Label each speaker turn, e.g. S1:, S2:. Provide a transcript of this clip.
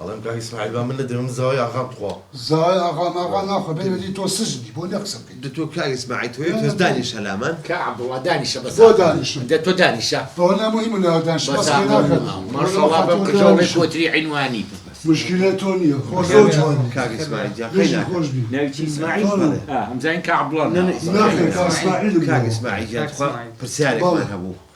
S1: بەڵام کاک ئیسماعیل با من نەدەوێت من زاوای ئاغام بخوا
S2: زای ئاغا ناخۆ بێوەدی تۆ سژنی بۆ نەقسە بکەیت
S3: تۆ کاک ئیسماعیل تۆ دانیشە لامان
S4: کە عەبدوڵڵا دانیشە بەس
S2: بۆ دانیشم
S4: دە تۆ دانیشە
S2: بۆ نەموهیم ناودانش
S4: بەس
S2: بەس ناکەن
S4: ماشەڵڵا بەم کژەڵی کۆتری عینوانی
S2: مشکلە تۆ نییە خۆش زۆر جوانی
S3: کاک ئیسماعیل جا
S2: بێژی
S3: خەینا
S2: خۆش بی
S4: ناوچی ئیسماعیل ئەمزانین کە عەبدوڵڵا
S2: ناخێ کا ئیسماعیل
S3: کاک ئیسماعیل جا تخوا پرسیارێکمان هەبوو